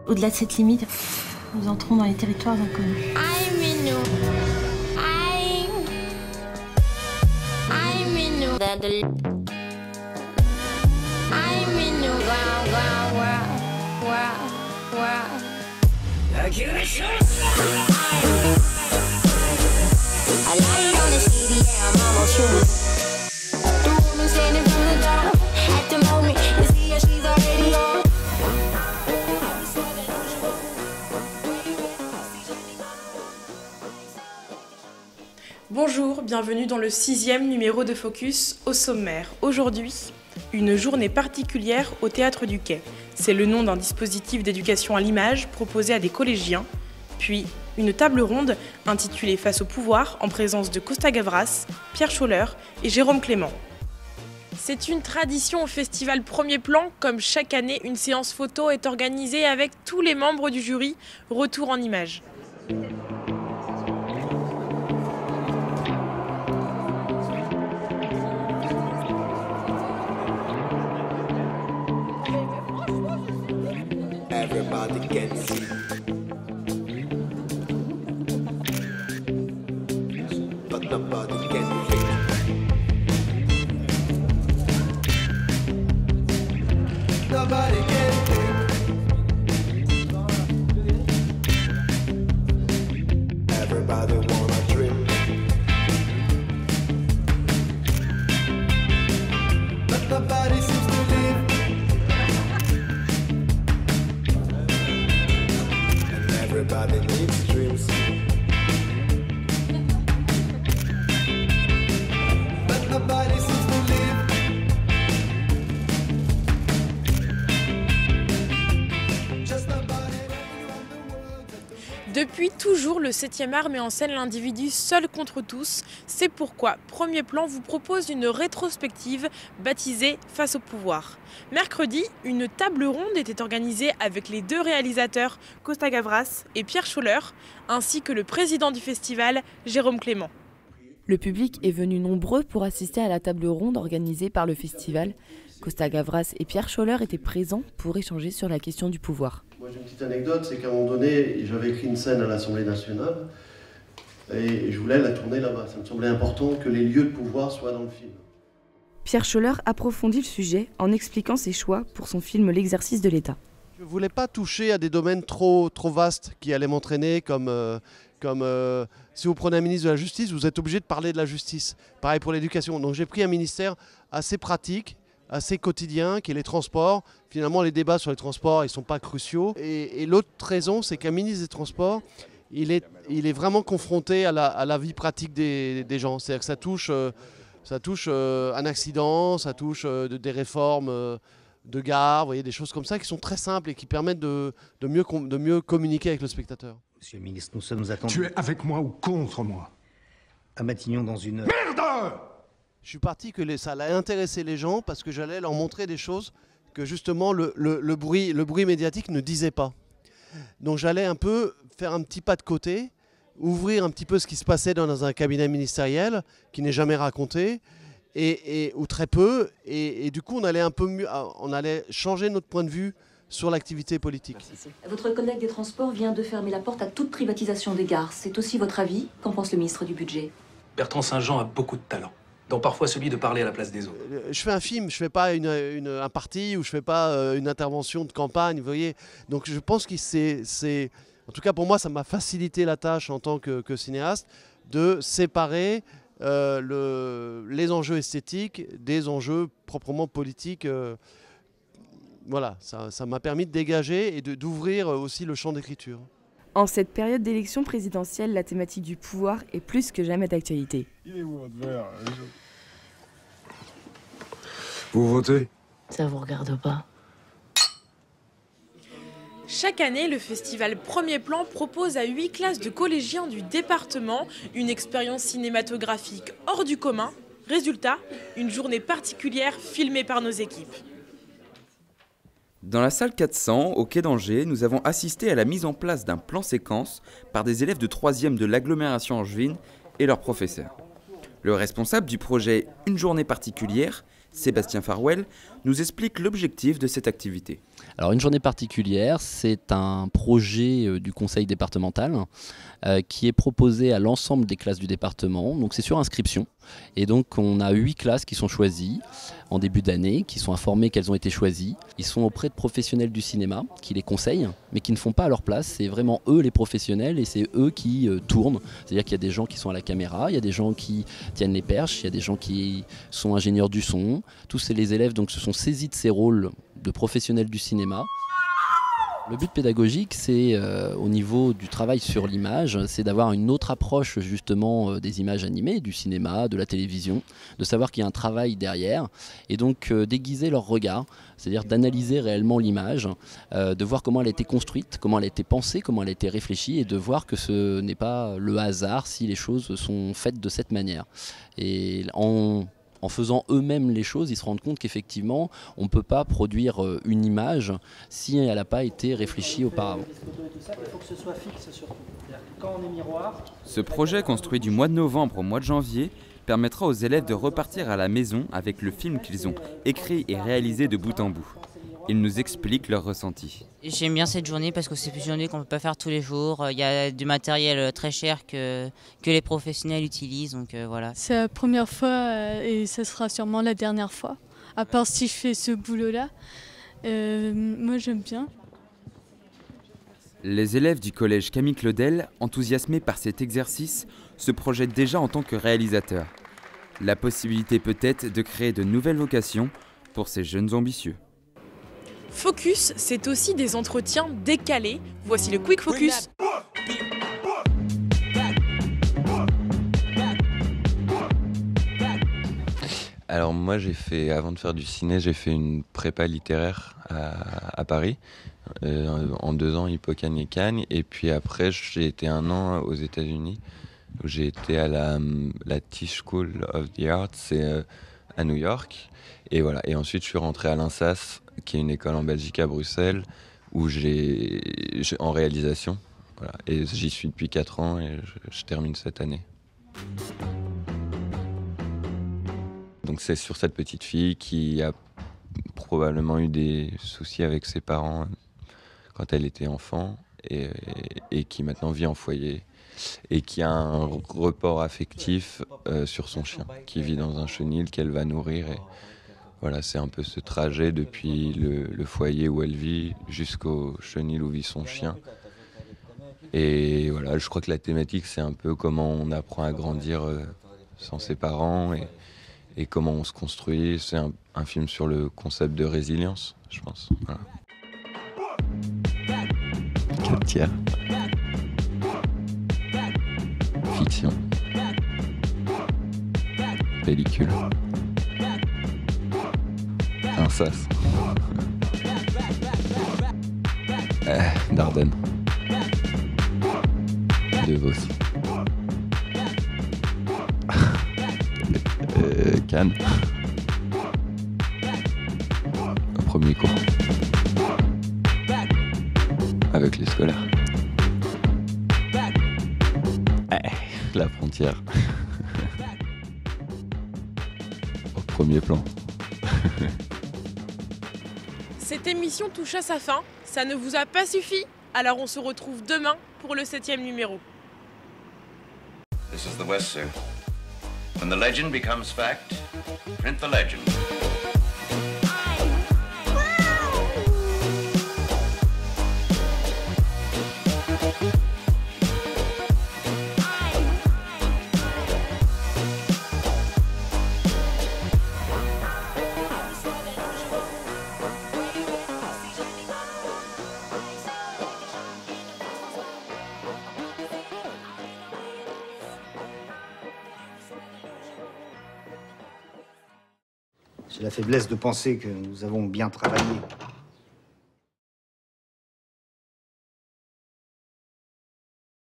Au-delà de cette limite, nous entrons dans les territoires inconnus. Bonjour, bienvenue dans le 6e numéro de Focus. Au sommaire, aujourd'hui, une journée particulière au Théâtre du Quai. C'est le nom d'un dispositif d'éducation à l'image proposé à des collégiens. Puis, une table ronde intitulée Face au pouvoir en présence de Costa Gavras, Pierre Scholler et Jérôme Clément. C'est une tradition au festival Premier Plan. Comme chaque année, une séance photo est organisée avec tous les membres du jury. Retour en images. Everybody can see. But nobody can feel. Nobody can feel. Everybody wanna dream. But nobody seems to live. Everybody needs dreams. But nobody seems to live. Just nobody around the world. Depuis toujours, le 7e art met en scène l'individu seul contre tous. C'est pourquoi Premier Plan vous propose une rétrospective baptisée Face au pouvoir. Mercredi, une table ronde était organisée avec les deux réalisateurs Costa Gavras et Pierre Scholler, ainsi que le président du festival, Jérôme Clément. Le public est venu nombreux pour assister à la table ronde organisée par le festival. Costa Gavras et Pierre Scholler étaient présents pour échanger sur la question du pouvoir. Moi j'ai une petite anecdote, c'est qu'à un moment donné, j'avais écrit une scène à l'Assemblée nationale et je voulais la tourner là-bas. Ça me semblait important que les lieux de pouvoir soient dans le film. Pierre Scholler approfondit le sujet en expliquant ses choix pour son film L'exercice de l'État. Je ne voulais pas toucher à des domaines trop vastes qui allaient m'entraîner comme si vous prenez un ministre de la Justice, vous êtes obligé de parler de la justice. Pareil pour l'éducation. Donc j'ai pris un ministère assez pratique, assez quotidien, qui est les transports. Finalement, les débats sur les transports, ils ne sont pas cruciaux. Et l'autre raison, c'est qu'un ministre des Transports, il est vraiment confronté à la vie pratique des gens. C'est-à-dire que ça touche un accident, ça touche des réformes de gare, vous voyez, des choses comme ça qui sont très simples et qui permettent de mieux communiquer avec le spectateur. Monsieur le ministre, nous sommes attendus. Tu es avec moi ou contre moi? À Matignon dans une... Merde! Je suis parti que ça allait intéresser les gens parce que j'allais leur montrer des choses que justement le bruit médiatique ne disait pas. Donc j'allais un peu faire un petit pas de côté, ouvrir un petit peu ce qui se passait dans un cabinet ministériel qui n'est jamais raconté, ou très peu, et du coup on allait un peu mieux, on allait changer notre point de vue sur l'activité politique. Votre collègue des Transports vient de fermer la porte à toute privatisation des gares. C'est aussi votre avis? Qu'en pense le ministre du Budget? Bertrand Saint-Jean a beaucoup de talent, dont parfois celui de parler à la place des autres. Je fais un film, je ne fais pas un parti ou je ne fais pas une intervention de campagne, vous voyez. Donc je pense que en tout cas pour moi, ça m'a facilité la tâche en tant que cinéaste de séparer les enjeux esthétiques des enjeux proprement politiques. Voilà, ça m'a permis de dégager et d'ouvrir aussi le champ d'écriture. En cette période d'élection présidentielle, la thématique du pouvoir est plus que jamais d'actualité. Il est où votre verre? Vous votez? Ça vous regarde pas. Chaque année, le festival Premier Plan propose à 8 classes de collégiens du département une expérience cinématographique hors du commun. Résultat, une journée particulière filmée par nos équipes. Dans la salle 400, au quai d'Angers, nous avons assisté à la mise en place d'un plan séquence par des élèves de 3e de l'agglomération angevine et leurs professeurs. Le responsable du projet Une journée particulière, Sébastien Farwell, nous explique l'objectif de cette activité. Alors une journée particulière, c'est un projet du conseil départemental qui est proposé à l'ensemble des classes du département. Donc c'est sur inscription. Et donc on a 8 classes qui sont choisies en début d'année, qui sont informées qu'elles ont été choisies. Ils sont auprès de professionnels du cinéma qui les conseillent, mais qui ne font pas à leur place. C'est vraiment eux les professionnels et c'est eux qui tournent. C'est-à-dire qu'il y a des gens qui sont à la caméra, il y a des gens qui tiennent les perches, il y a des gens qui sont ingénieurs du son. Tous les élèves donc, se sont saisis de ces rôles de professionnels du cinéma. Le but pédagogique, c'est au niveau du travail sur l'image, c'est d'avoir une autre approche justement des images animées, du cinéma, de la télévision, de savoir qu'il y a un travail derrière et donc d'aiguiser leur regard, c'est-à-dire d'analyser réellement l'image, de voir comment elle a été construite, comment elle a été pensée, comment elle a été réfléchie et de voir que ce n'est pas le hasard si les choses sont faites de cette manière. Et en faisant eux-mêmes les choses, ils se rendent compte qu'effectivement, on ne peut pas produire une image si elle n'a pas été réfléchie auparavant. Ce projet, construit du mois de novembre au mois de janvier, permettra aux élèves de repartir à la maison avec le film qu'ils ont écrit et réalisé de bout en bout. Ils nous expliquent leur ressenti. J'aime bien cette journée parce que c'est une journée qu'on ne peut pas faire tous les jours. Il y a du matériel très cher que les professionnels utilisent. Donc voilà. C'est la première fois et ce sera sûrement la dernière fois. À part si je fais ce boulot-là. Moi j'aime bien. Les élèves du collège Camille Claudel, enthousiasmés par cet exercice, se projettent déjà en tant que réalisateurs. La possibilité peut-être de créer de nouvelles vocations pour ces jeunes ambitieux. Focus, c'est aussi des entretiens décalés. Voici le Quick Focus. Alors moi avant de faire du ciné, j'ai fait une prépa littéraire à Paris. En 2 ans, Hippocane et Cannes. Et puis après, j'ai été 1 an aux États-Unis, où j'ai été à la Tisch School of the Arts, c'est à New York. Et voilà. Et ensuite, je suis rentré à l'INSAS, qui est une école en Belgique à Bruxelles, où j'ai en réalisation. Voilà. Et j'y suis depuis 4 ans et je termine cette année. Donc c'est sur cette petite fille qui a probablement eu des soucis avec ses parents quand elle était enfant et qui maintenant vit en foyer et qui a un report affectif sur son chien, qui vit dans un chenil qu'elle va nourrir. Et voilà, c'est un peu ce trajet depuis le foyer où elle vit jusqu'au chenil où vit son chien. Et voilà, je crois que la thématique, c'est un peu comment on apprend à grandir sans ses parents et comment on se construit. C'est un film sur le concept de résilience, je pense. Voilà. 4/3. Fiction. Pellicule. Un sas. Dardenne. De Vos. Cannes. Au premier cours. Avec les scolaires. La frontière. Au premier plan. Cette émission touche à sa fin. Ça ne vous a pas suffi? Alors on se retrouve demain pour le 7e numéro. This is the West, sir. When the legend becomes fact, print the legend. J'ai la faiblesse de penser que nous avons bien travaillé.